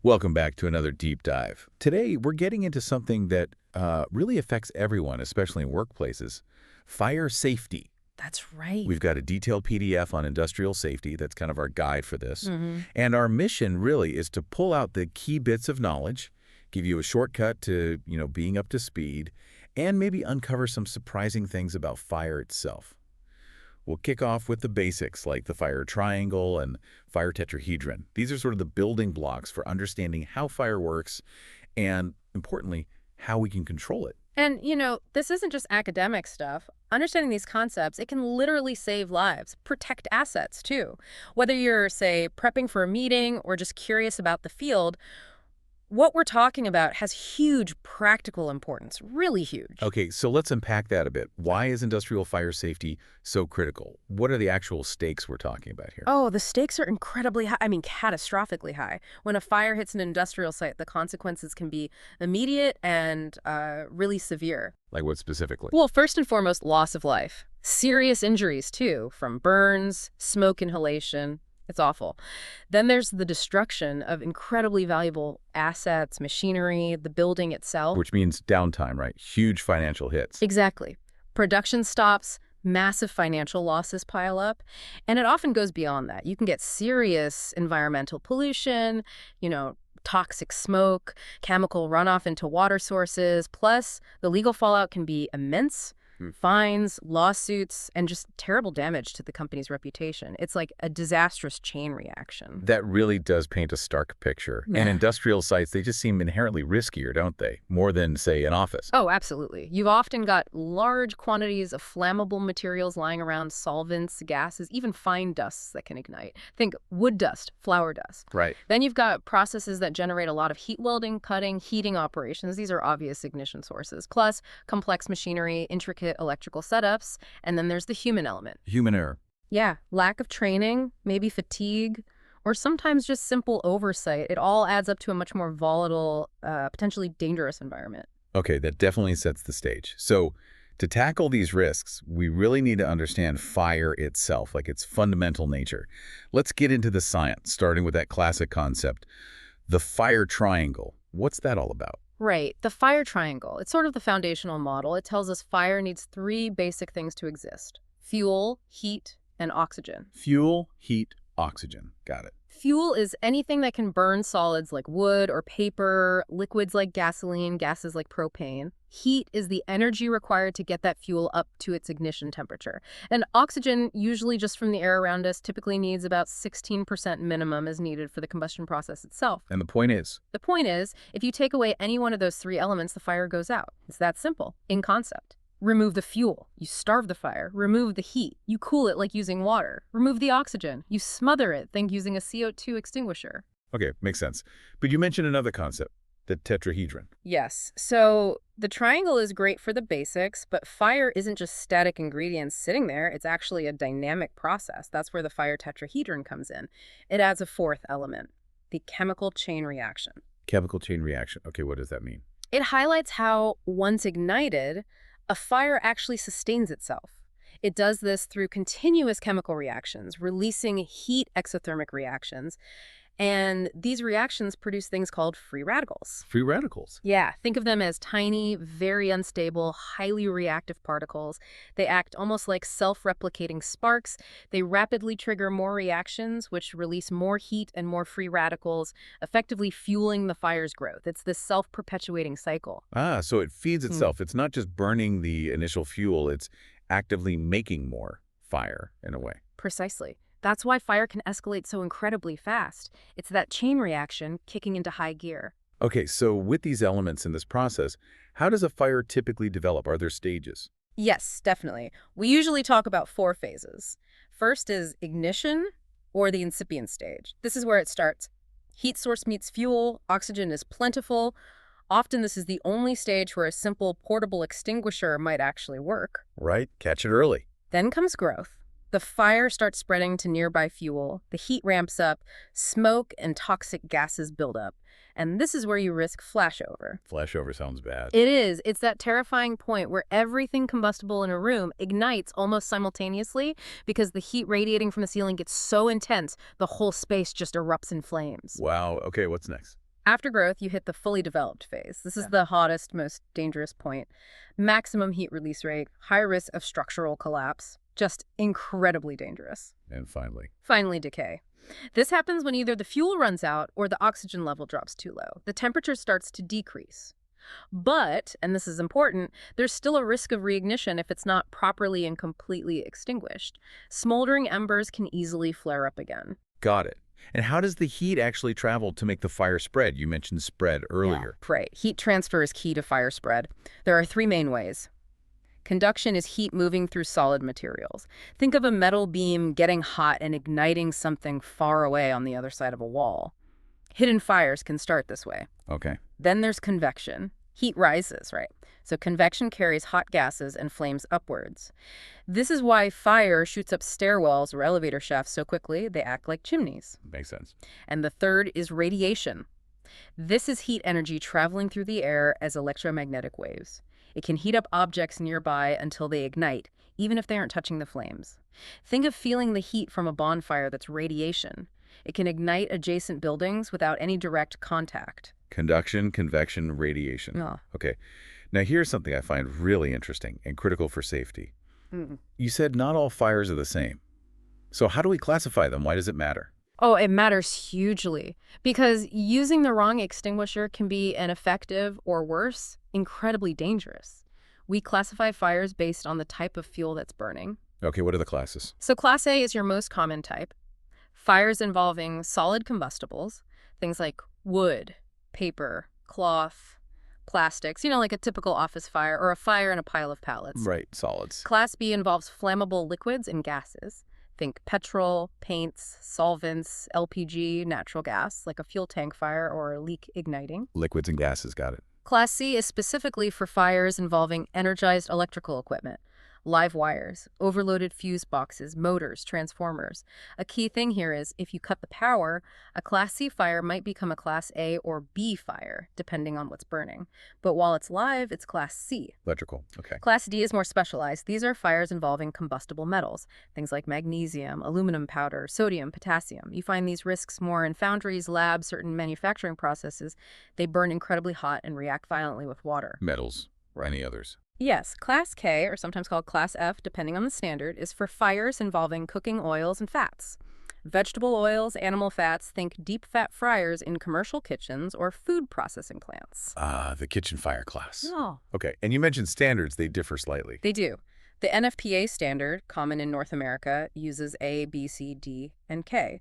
Welcome back to another deep dive. Today, we're getting into something that really affects everyone, especially in workplaces: fire safety. That's right. We've got a detailed PDF on industrial safety. That's kind of our guide for this. hmm And our mission really is to pull out the key bits of knowledge, give you a shortcut to, being up to speed, and maybe uncover some surprising things about fire itself. We'll kick off with the basics like the fire triangle and fire tetrahedron. These are sort of the building blocks for understanding how fire works and, importantly, how we can control it. And, this isn't just academic stuff. Understanding these concepts, it can literally save lives, protect assets, too. Whether you're, say, prepping for a meeting or just curious about the field, what we're talking about has huge practical importance, really huge. Okay, so let's unpack that a bit. Why is industrial fire safety so critical? What are the actual stakes we're talking about here? Oh, the stakes are incredibly high. I mean, catastrophically high. When a fire hits an industrial site, the consequences can be immediate and really severe. Like what specifically? Well, first and foremost, loss of life. Serious injuries, too, from burns, smoke inhalation. It's awful. Then there's the destruction of incredibly valuable assets, machinery, the building itself. Which means downtime, right? Huge financial hits. Exactly. Production stops, massive financial losses pile up, and it often goes beyond that. You can get serious environmental pollution, toxic smoke, chemical runoff into water sources, plus the legal fallout can be immense. Fines, lawsuits, and just terrible damage to the company's reputation. It's like a disastrous chain reaction. That really does paint a stark picture. And Yeah. industrial sites, they just seem inherently riskier, don't they? More than, say, an office. Oh, absolutely. You've often got large quantities of flammable materials lying around, solvents, gases, even fine dusts that can ignite. Think wood dust, flour dust. Right. Then you've got processes that generate a lot of heat welding, cutting, heating operations. These are obvious ignition sources. Plus, complex machinery, intricate electrical setups, and then there's the human element. Human error. Yeah, lack of training, maybe fatigue, or sometimes just simple oversight. It all adds up to a much more volatile, potentially dangerous environment. Okay, that definitely sets the stage. So, to tackle these risks, we really need to understand fire itself, like its fundamental nature. Let's get into the science, starting with that classic concept, the fire triangle. What's that all about? Right, the fire triangle. It's sort of the foundational model. It tells us fire needs three basic things to exist: fuel, heat, and oxygen. Fuel, heat, oxygen. Got it. Fuel is anything that can burn solids like wood or paper, liquids like gasoline, gases like propane. Heat is the energy required to get that fuel up to its ignition temperature. And oxygen, usually just from the air around us, typically needs about 16% minimum is needed for the combustion process itself. And the point is, The point is, if you take away any one of those three elements, the fire goes out. It's that simple, in concept. Remove the fuel, you starve the fire. Remove the heat, you cool it like using water. Remove the oxygen, you smother it, think using a CO2 extinguisher. okay, makes sense. But you mentioned another concept, the tetrahedron. Yes, so the triangle is great for the basics, but fire isn't just static ingredients sitting there. It's actually a dynamic process. That's where the fire tetrahedron comes in. It adds a fourth element, the chemical chain reaction. Chemical chain reaction. Okay, what does that mean? It highlights how, once ignited, a fire actually sustains itself. It does this through continuous chemical reactions, releasing heat exothermic reactions, and these reactions produce things called free radicals. Free radicals. Yeah, think of them as tiny, very unstable, highly reactive particles. They act almost like self-replicating sparks. They rapidly trigger more reactions, which release more heat and more free radicals, effectively fueling the fire's growth. It's this self-perpetuating cycle. Ah, so it feeds itself. It's not just burning the initial fuel, it's actively making more fire in a way. Precisely. That's why fire can escalate so incredibly fast. It's that chain reaction kicking into high gear. Okay, so with these elements in this process, how does a fire typically develop? Are there stages? Yes, definitely. We usually talk about four phases. First is ignition, or the incipient stage. This is where it starts. Heat source meets fuel, oxygen is plentiful. Often this is the only stage where a simple portable extinguisher might actually work. Right, catch it early. Then comes growth. The fire starts spreading to nearby fuel, the heat ramps up, smoke and toxic gases build up. And this is where you risk flashover. Flashover sounds bad. It is. It's that terrifying point where everything combustible in a room ignites almost simultaneously because the heat radiating from the ceiling gets so intense, the whole space just erupts in flames. Wow, okay, what's next? After growth, you hit the fully developed phase. This is the hottest, most dangerous point. Maximum heat release rate, high risk of structural collapse, just incredibly dangerous. And finally. Finally, decay. This happens when either the fuel runs out or the oxygen level drops too low. The temperature starts to decrease. But, and this is important, there's still a risk of reignition if it's not properly and completely extinguished. Smoldering embers can easily flare up again. Got it. And how does the heat actually travel to make the fire spread? You mentioned spread earlier. Yeah, right. Heat transfer is key to fire spread. There are three main ways. Conduction is heat moving through solid materials. Think of a metal beam getting hot and igniting something far away on the other side of a wall. Hidden fires can start this way. Okay. Then there's convection. Heat rises, right? So convection carries hot gases and flames upwards. This is why fire shoots up stairwells or elevator shafts so quickly they act like chimneys. Makes sense. And the third is radiation. This is heat energy traveling through the air as electromagnetic waves. It can heat up objects nearby until they ignite, even if they aren't touching the flames. Think of feeling the heat from a bonfire that's radiation. It can ignite adjacent buildings without any direct contact. Conduction, convection, radiation. Oh. Okay. Now here's something I find really interesting and critical for safety. You said not all fires are the same. So how do we classify them? Why does it matter? Oh, it matters hugely because using the wrong extinguisher can be ineffective or worse, incredibly dangerous. We classify fires based on the type of fuel that's burning. Okay, what are the classes? So Class A is your most common type. Fires involving solid combustibles, things like wood, paper, cloth, plastics, like a typical office fire or a fire in a pile of pallets. Right, solids. Class B involves flammable liquids and gases. Think petrol, paints, solvents, LPG, natural gas, like a fuel tank fire or a leak igniting. Liquids and gases, got it. Class C is specifically for fires involving energized electrical equipment. Live wires, overloaded fuse boxes, motors, transformers. A key thing here is if you cut the power, a Class C fire might become a Class A or B fire, depending on what's burning. But while it's live, it's Class C. Electrical, okay. Class D is more specialized. These are fires involving combustible metals, things like magnesium, aluminum powder, sodium, potassium. You find these risks more in foundries, labs, certain manufacturing processes. They burn incredibly hot and react violently with water. Metals, any others? Yes, Class K, or sometimes called Class F, depending on the standard, is for fires involving cooking oils and fats. Vegetable oils, animal fats, think deep fat fryers in commercial kitchens or food processing plants. Ah, the kitchen fire class. Oh. Okay, and you mentioned standards, they differ slightly. They do. The NFPA standard, common in North America, uses A, B, C, D, and K.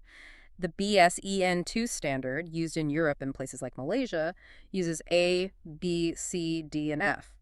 The BSEN2 standard, used in Europe and places like Malaysia, uses A, B, C, D, and F.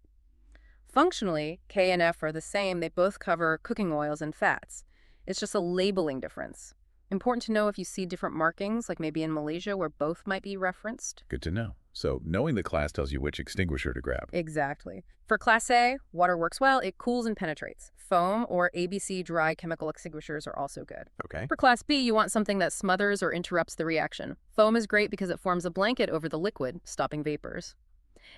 Functionally, K and F are the same. They both cover cooking oils and fats. It's just a labeling difference. Important to know if you see different markings, like maybe in Malaysia where both might be referenced. Good to know. So knowing the class tells you which extinguisher to grab. Exactly. For Class A, water works well. It cools and penetrates. Foam or ABC dry chemical extinguishers are also good. Okay. For Class B, you want something that smothers or interrupts the reaction. Foam is great because it forms a blanket over the liquid, stopping vapors.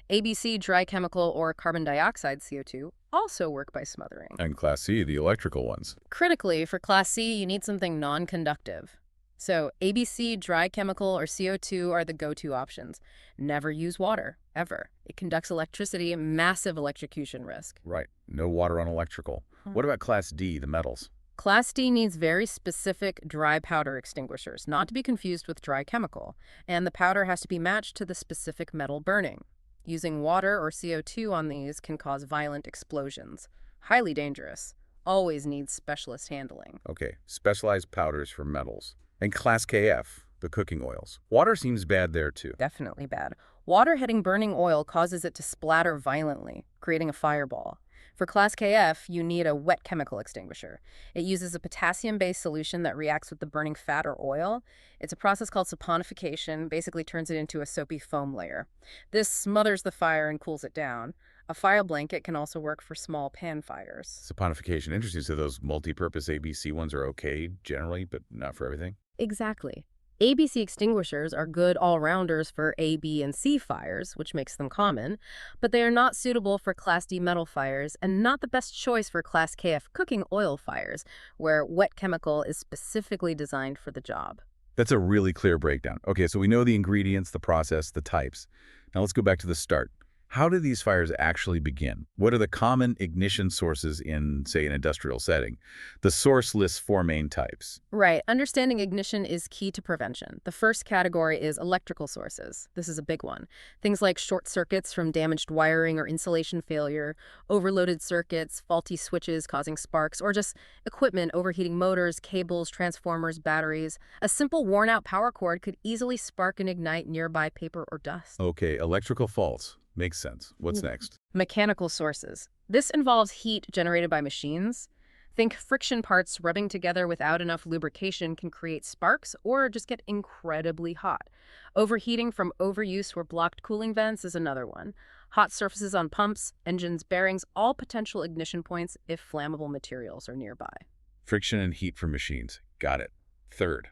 ABC dry chemical or carbon dioxide, CO2, also work by smothering. And Class C, the electrical ones. Critically, for Class C, you need something non-conductive. So ABC dry chemical or CO2 are the go-to options. Never use water, ever. It conducts electricity, massive electrocution risk. Right. No water on electrical. What about Class D, the metals? Class D needs very specific dry powder extinguishers, not to be confused with dry chemical. And the powder has to be matched to the specific metal burning. Using water or CO2 on these can cause violent explosions. Highly dangerous. Always needs specialist handling. Okay, specialized powders for metals. And Class KF, the cooking oils. Water seems bad there too. Definitely bad. Water hitting burning oil causes it to splatter violently, creating a fireball. For Class KF, you need a wet chemical extinguisher. It uses a potassium-based solution that reacts with the burning fat or oil. It's a process called saponification, basically turns it into a soapy foam layer. This smothers the fire and cools it down. A fire blanket can also work for small pan fires. Saponification. Interesting. So those multi-purpose ABC ones are okay generally, but not for everything? Exactly. ABC extinguishers are good all-rounders for A, B, and C fires, which makes them common, but they are not suitable for Class D metal fires and not the best choice for Class KF cooking oil fires, where wet chemical is specifically designed for the job. That's a really clear breakdown. Okay, so we know the ingredients, the process, the types. Now let's go back to the start. How do these fires actually begin? What are the common ignition sources in, say, an industrial setting? The source lists four main types. Right. Understanding ignition is key to prevention. The first category is electrical sources. This is a big one. Things like short circuits from damaged wiring or insulation failure, overloaded circuits, faulty switches causing sparks, or just equipment overheating motors, cables, transformers, batteries. A simple worn-out power cord could easily spark and ignite nearby paper or dust. Okay, electrical faults. Makes sense. What's next? Mechanical sources. This involves heat generated by machines. Think friction parts rubbing together without enough lubrication can create sparks or just get incredibly hot. Overheating from overuse or blocked cooling vents is another one. Hot surfaces on pumps, engines, bearings, all potential ignition points if flammable materials are nearby. Friction and heat from machines. Got it. Third.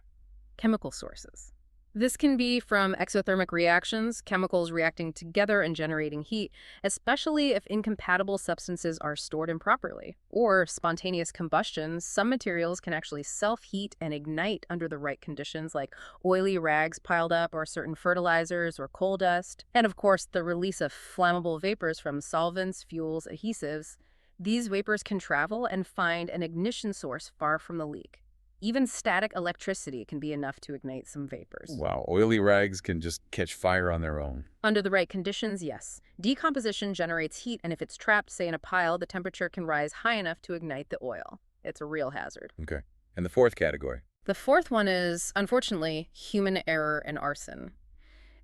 Chemical sources. This can be from exothermic reactions, chemicals reacting together and generating heat, especially if incompatible substances are stored improperly. Or spontaneous combustion, some materials can actually self-heat and ignite under the right conditions, like oily rags piled up or certain fertilizers or coal dust. And of course, the release of flammable vapors from solvents, fuels, adhesives. These vapors can travel and find an ignition source far from the leak. Even static electricity can be enough to ignite some vapors. Wow, oily rags can just catch fire on their own. Under the right conditions, yes. Decomposition generates heat, and if it's trapped, say in a pile, the temperature can rise high enough to ignite the oil. It's a real hazard. Okay. And the fourth category? The fourth one is, unfortunately, human error and arson.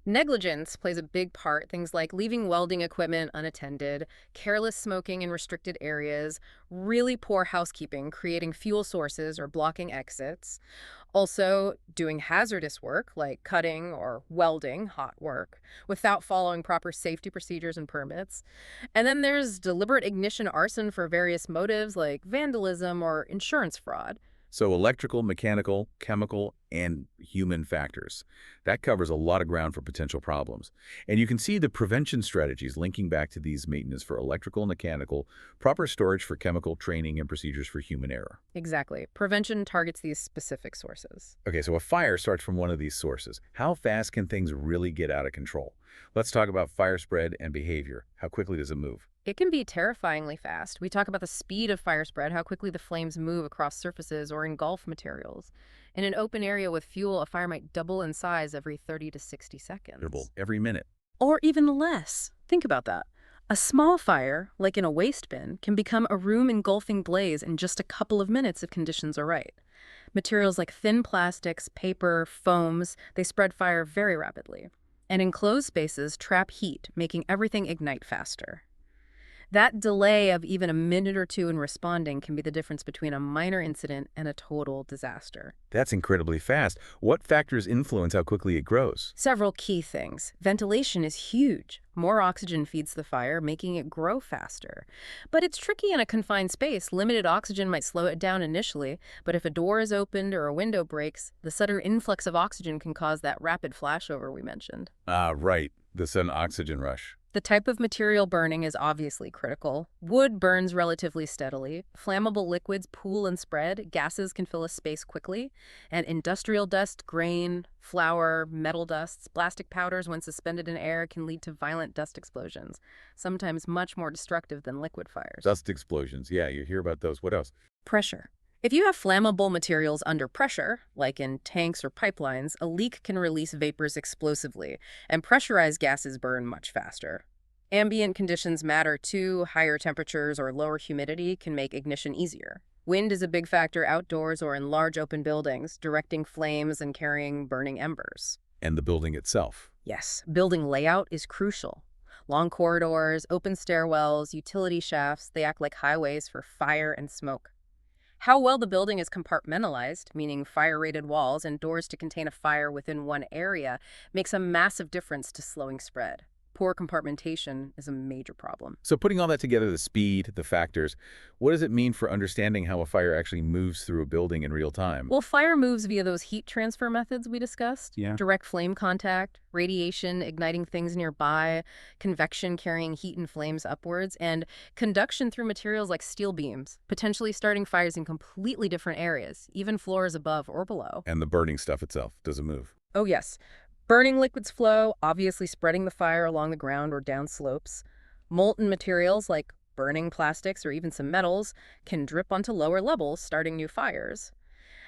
Negligence plays a big part, things like leaving welding equipment unattended, careless smoking in restricted areas, really poor housekeeping, creating fuel sources or blocking exits. Also, doing hazardous work like cutting or welding, hot work, without following proper safety procedures and permits. And then there's deliberate ignition arson for various motives like vandalism or insurance fraud. So electrical, mechanical, chemical, and human factors. That covers a lot of ground for potential problems. And you can see the prevention strategies linking back to these maintenance for electrical and mechanical, proper storage for chemical, training, and procedures for human error. Exactly. Prevention targets these specific sources. Okay, so a fire starts from one of these sources. How fast can things really get out of control? Let's talk about fire spread and behavior. How quickly does it move? It can be terrifyingly fast. We talk about the speed of fire spread, how quickly the flames move across surfaces or engulf materials. In an open area with fuel, a fire might double in size every 30 to 60 seconds. Every minute. Or even less. Think about that. A small fire, like in a waste bin, can become a room-engulfing blaze in just a couple of minutes if conditions are right. Materials like thin plastics, paper, foams, they spread fire very rapidly. And enclosed spaces trap heat, making everything ignite faster. That delay of even a minute or two in responding can be the difference between a minor incident and a total disaster. That's incredibly fast. What factors influence how quickly it grows? Several key things. Ventilation is huge. More oxygen feeds the fire, making it grow faster. But it's tricky in a confined space. Limited oxygen might slow it down initially, but if a door is opened or a window breaks, the sudden influx of oxygen can cause that rapid flashover we mentioned. Right. The sudden oxygen rush. The type of material burning is obviously critical. Wood burns relatively steadily. Flammable liquids pool and spread. Gases can fill a space quickly. And industrial dust, grain, flour, metal dusts, plastic powders when suspended in air can lead to violent dust explosions, sometimes much more destructive than liquid fires. Dust explosions. Yeah, you hear about those. What else? Pressure. If you have flammable materials under pressure, like in tanks or pipelines, a leak can release vapors explosively, and pressurized gases burn much faster. Ambient conditions matter too. Higher temperatures or lower humidity can make ignition easier. Wind is a big factor outdoors or in large open buildings, directing flames and carrying burning embers. And the building itself. Yes, building layout is crucial. Long corridors, open stairwells, utility shafts, they act like highways for fire and smoke. How well the building is compartmentalized, meaning fire-rated walls and doors to contain a fire within one area, makes a massive difference to slowing spread. Poor compartmentation is a major problem. So putting all that together, the speed, the factors, what does it mean for understanding how a fire actually moves through a building in real time? Well, fire moves via those heat transfer methods we discussed. Yeah. Direct flame contact, radiation igniting things nearby, convection carrying heat and flames upwards, and conduction through materials like steel beams, potentially starting fires in completely different areas, even floors above or below. And the burning stuff itself, does it move? Oh, yes. Burning liquids flow, obviously spreading the fire along the ground or down slopes. Molten materials like burning plastics or even some metals can drip onto lower levels, starting new fires.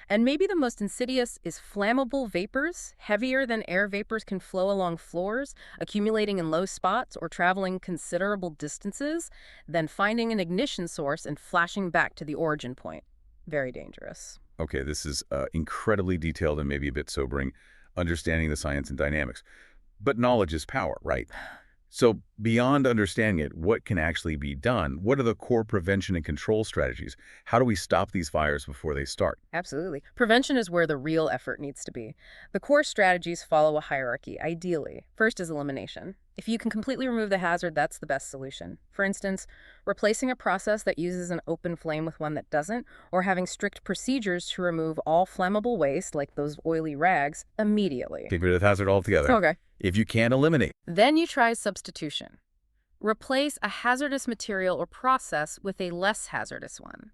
And maybe the most insidious is flammable vapors, heavier than air vapors, can flow along floors, accumulating in low spots or traveling considerable distances, then finding an ignition source and flashing back to the origin point. Very dangerous. Okay, this is incredibly detailed and maybe a bit sobering, understanding the science and dynamics. But knowledge is power, right? So beyond understanding it, what can actually be done? What are the core prevention and control strategies? How do we stop these fires before they start? Absolutely. Prevention is where the real effort needs to be. The core strategies follow a hierarchy, ideally. First is elimination. If you can completely remove the hazard, that's the best solution. For instance, replacing a process that uses an open flame with one that doesn't, or having strict procedures to remove all flammable waste, like those oily rags, immediately. Get rid of the hazard altogether. Okay. If you can't eliminate. Then you try substitution. Replace a hazardous material or process with a less hazardous one,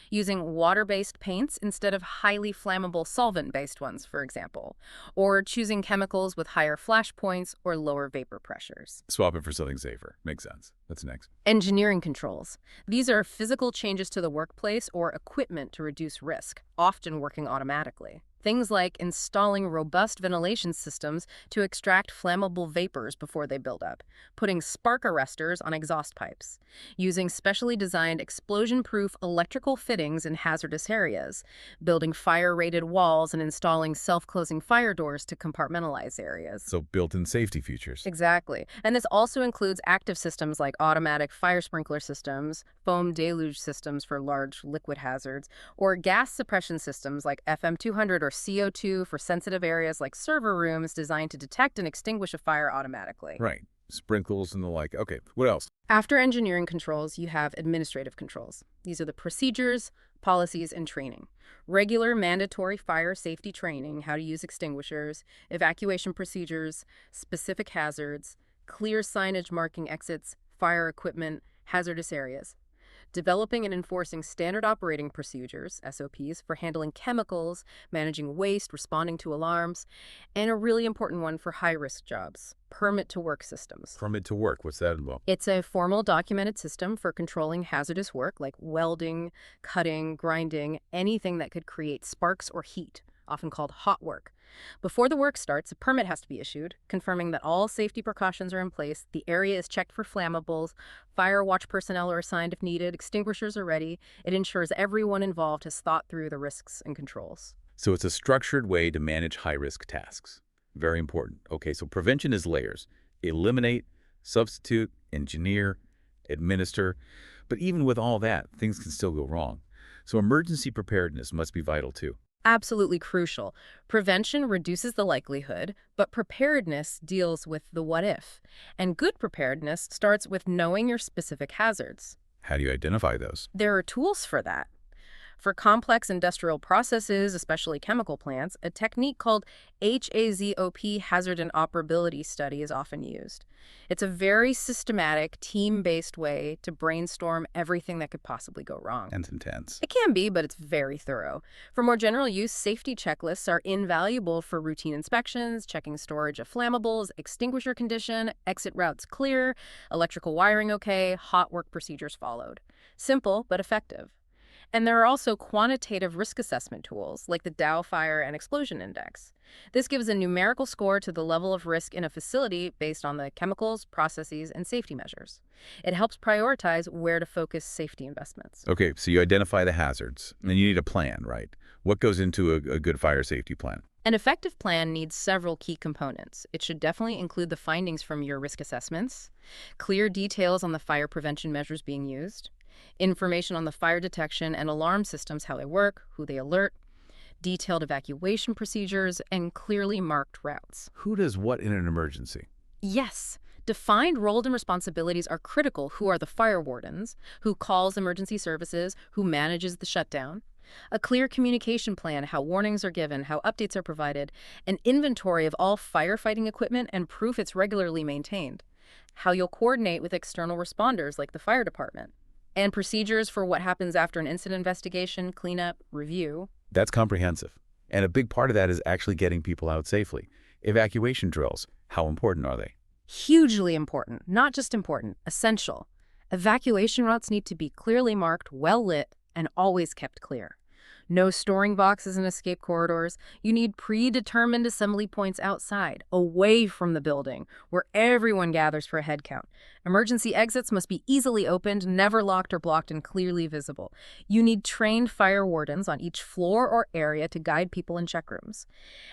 using water-based paints instead of highly flammable solvent-based ones, for example, or choosing chemicals with higher flash points or lower vapor pressures. Swap it for something safer. Makes sense. What's next? Engineering controls. These are physical changes to the workplace or equipment to reduce risk, often working automatically. Things like installing robust ventilation systems to extract flammable vapors before they build up, putting spark arresters on exhaust pipes, using specially designed explosion-proof electrical fittings in hazardous areas, building fire-rated walls and installing self-closing fire doors to compartmentalize areas. So built-in safety features. Exactly. And this also includes active systems like automatic fire sprinkler systems, foam deluge systems for large liquid hazards, or gas suppression systems like FM200 or CO2 for sensitive areas like server rooms designed to detect and extinguish a fire automatically. Right. Sprinkles and the like. Okay, what else? After engineering controls, you have administrative controls. These are the procedures, policies, and training. Regular mandatory fire safety training, how to use extinguishers, evacuation procedures, specific hazards, clear signage marking exits, fire equipment, hazardous areas. Developing and enforcing standard operating procedures, SOPs, for handling chemicals, managing waste, responding to alarms, and a really important one for high-risk jobs, permit-to-work systems. Permit to work. What's that involve? It's a formal documented system for controlling hazardous work like welding, cutting, grinding, anything that could create sparks or heat, often called hot work. Before the work starts, a permit has to be issued, confirming that all safety precautions are in place, the area is checked for flammables, fire watch personnel are assigned if needed, extinguishers are ready. It ensures everyone involved has thought through the risks and controls. So it's a structured way to manage high-risk tasks. Very important. Okay, so prevention is layers. Eliminate, substitute, engineer, administer. But even with all that, things can still go wrong. So emergency preparedness must be vital too. Absolutely crucial. Prevention reduces the likelihood, but preparedness deals with the what if. And good preparedness starts with knowing your specific hazards. How do you identify those? There are tools for that. For complex industrial processes, especially chemical plants, a technique called HAZOP, Hazard and Operability Study, is often used. It's a very systematic, team-based way to brainstorm everything that could possibly go wrong. And intense. It can be, but it's very thorough. For more general use, safety checklists are invaluable for routine inspections, checking storage of flammables, extinguisher condition, exit routes clear, electrical wiring okay, hot work procedures followed. Simple, but effective. And there are also quantitative risk assessment tools, like the Dow Fire and Explosion Index. This gives a numerical score to the level of risk in a facility based on the chemicals, processes, and safety measures. It helps prioritize where to focus safety investments. Okay, so you identify the hazards, and you need a plan, right? What goes into a good fire safety plan? An effective plan needs several key components. It should definitely include the findings from your risk assessments, clear details on the fire prevention measures being used, information on the fire detection and alarm systems, how they work, who they alert, detailed evacuation procedures, and clearly marked routes. Who does what in an emergency? Yes, Defined roles and responsibilities are critical. Who are the fire wardens? Who calls emergency services? Who manages the shutdown? A clear communication plan, how warnings are given, how updates are provided, an inventory of all firefighting equipment and proof it's regularly maintained, how you'll coordinate with external responders like the fire department, and procedures for what happens after an incident investigation, cleanup, review. That's comprehensive. And a big part of that is actually getting people out safely. Evacuation drills, how important are they? Hugely important, not just important, essential. Evacuation routes need to be clearly marked, well lit, and always kept clear. No storing boxes and escape corridors. You need predetermined assembly points outside, away from the building, where everyone gathers for a head count. Emergency exits must be easily opened, never locked or blocked, and clearly visible. You need trained fire wardens on each floor or area to guide people in check rooms.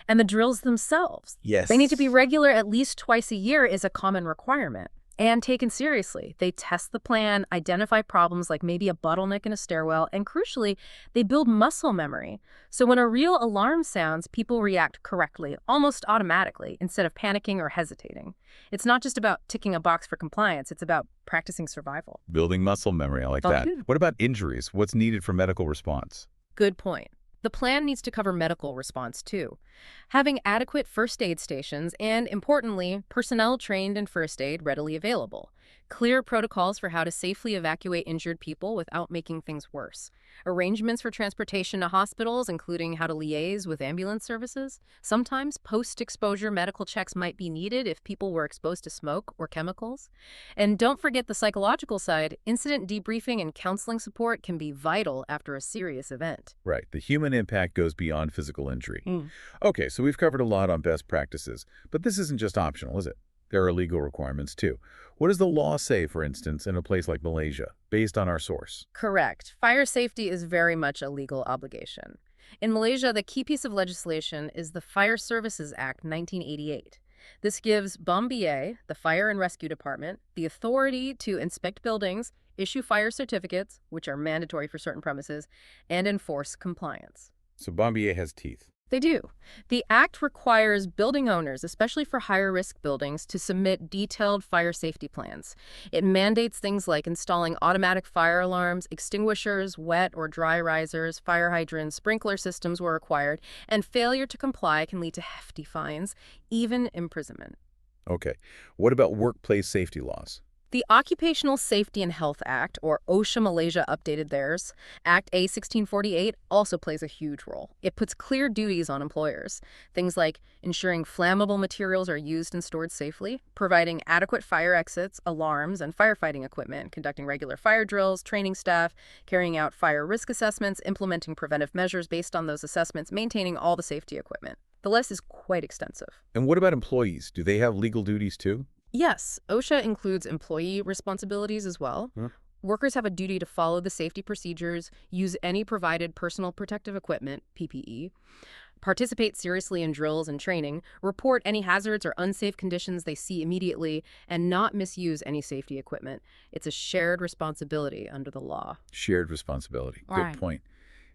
And the drills themselves. Yes. They need to be regular at least twice a year is a common requirement. And taken seriously. They test the plan, identify problems like maybe a bottleneck in a stairwell, and crucially, they build muscle memory. So when a real alarm sounds, people react correctly, almost automatically, instead of panicking or hesitating. It's not just about ticking a box for compliance, it's about practicing survival. Building muscle memory, I like that. What about injuries? What's needed for medical response? Good point. The plan needs to cover medical response, too. Having adequate first aid stations and, importantly, personnel trained in first aid readily available. Clear protocols for how to safely evacuate injured people without making things worse. Arrangements for transportation to hospitals, including how to liaise with ambulance services. Sometimes post-exposure medical checks might be needed if people were exposed to smoke or chemicals. And don't forget the psychological side. Incident debriefing and counseling support can be vital after a serious event. Right. The human impact goes beyond physical injury. Okay, so we've covered a lot on best practices, but this isn't just optional, is it? There are legal requirements, too. What does the law say, for instance, in a place like Malaysia, based on our source? Correct. Fire safety is very much a legal obligation. In Malaysia, the key piece of legislation is the Fire Services Act 1988. This gives BOMBA, the Fire and Rescue Department, the authority to inspect buildings, issue fire certificates, which are mandatory for certain premises, and enforce compliance. So BOMBA has teeth. They do. The Act requires building owners, especially for higher-risk buildings, to submit detailed fire safety plans. It mandates things like installing automatic fire alarms, extinguishers, wet or dry risers, fire hydrants, sprinkler systems were required, and failure to comply can lead to hefty fines, even imprisonment. Okay. What about workplace safety laws? The Occupational Safety and Health Act, or OSHA Malaysia updated theirs, Act A 1648, also plays a huge role. It puts clear duties on employers. Things like ensuring flammable materials are used and stored safely, providing adequate fire exits, alarms, and firefighting equipment, conducting regular fire drills, training staff, carrying out fire risk assessments, implementing preventive measures based on those assessments, maintaining all the safety equipment. The list is quite extensive. And what about employees? Do they have legal duties, too? Yes, OSHA includes employee responsibilities as well. Workers have a duty to follow the safety procedures, use any provided personal protective equipment, PPE, participate seriously in drills and training, report any hazards or unsafe conditions they see immediately, and not misuse any safety equipment. It's a shared responsibility under the law. Shared responsibility. Right. Good point.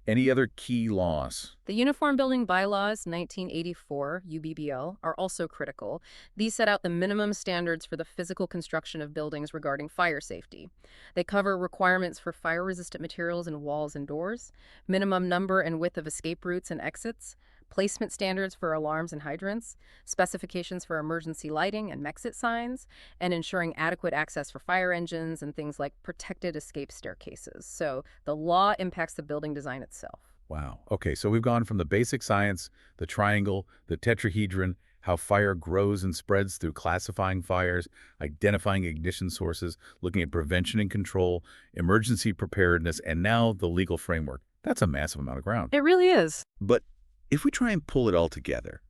Any other key laws? The Uniform Building Bylaws 1984, UBBL, are also critical. These set out the minimum standards for the physical construction of buildings regarding fire safety. They cover requirements for fire-resistant materials in walls and doors, minimum number and width of escape routes and exits, placement standards for alarms and hydrants, specifications for emergency lighting and exit signs, and ensuring adequate access for fire engines and things like protected escape staircases. So the law impacts the building design itself. Wow. Okay, so we've gone from the basic science, the triangle, the tetrahedron, how fire grows and spreads through classifying fires, identifying ignition sources, looking at prevention and control, emergency preparedness, and now the legal framework. That's a massive amount of ground. It really is. But if we try and pull it all together,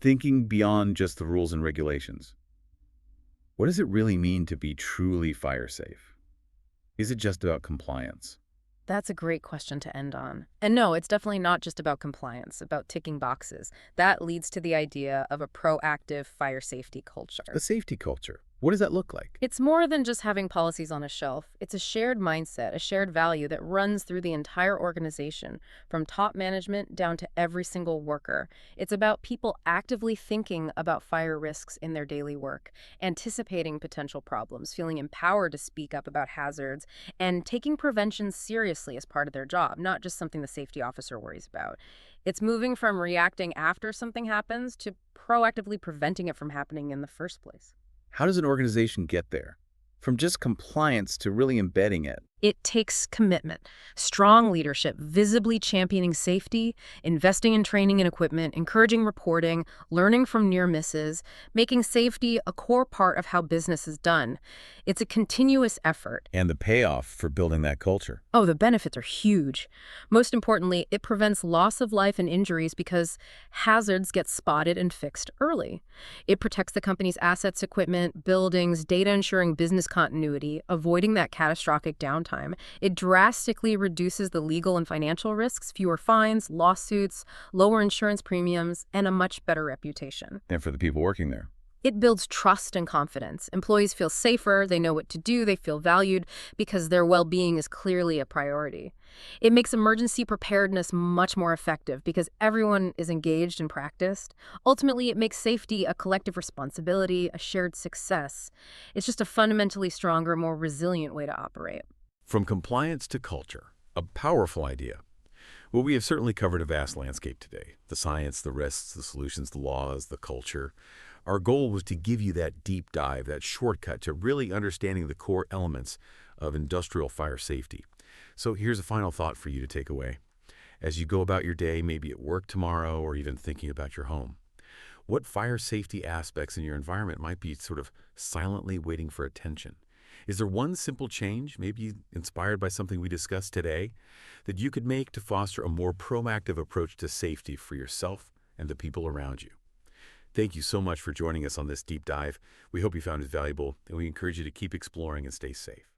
thinking beyond just the rules and regulations, what does it really mean to be truly fire safe? Is it just about compliance? That's a great question to end on. And no, it's definitely not just about compliance, about ticking boxes. That leads to the idea of a proactive fire safety A culture. safety culture. What does that look like? It's more than just having policies on a shelf. It's a shared mindset, a shared value that runs through the entire organization, from top management down to every single worker. It's about people actively thinking about fire risks in their daily work, anticipating potential problems, feeling empowered to speak up about hazards, and taking prevention seriously as part of their job, not just something the safety officer worries about. It's moving from reacting after something happens to proactively preventing it from happening in the first place. How does an organization get there? From just compliance to really embedding it. It takes commitment, strong leadership, visibly championing safety, investing in training and equipment, encouraging reporting, learning from near misses, making safety a core part of how business is done. It's a continuous effort. And the payoff for building that culture. Oh, the benefits are huge. Most importantly, it prevents loss of life and injuries because hazards get spotted and fixed early. It protects the company's assets, equipment, buildings, data ensuring business continuity, avoiding that catastrophic downtime. It drastically reduces the legal and financial risks, fewer fines, lawsuits, lower insurance premiums, and a much better reputation. And for the people working there. It builds trust and confidence. Employees feel safer, they know what to do, they feel valued because their well-being is clearly a priority. It makes emergency preparedness much more effective because everyone is engaged and practiced. Ultimately, it makes safety a collective responsibility, a shared success. It's just a fundamentally stronger, more resilient way to operate. From compliance to culture. A powerful idea. Well, we have certainly covered a vast landscape today. The science, the risks, the solutions, the laws, the culture. Our goal was to give you that deep dive, that shortcut to really understanding the core elements of industrial fire safety. So here's a final thought for you to take away. As you go about your day, maybe at work tomorrow or even thinking about your home, what fire safety aspects in your environment might be sort of silently waiting for attention? Is there one simple change, maybe inspired by something we discussed today, that you could make to foster a more proactive approach to safety for yourself and the people around you? Thank you so much for joining us on this deep dive. We hope you found it valuable, and we encourage you to keep exploring and stay safe.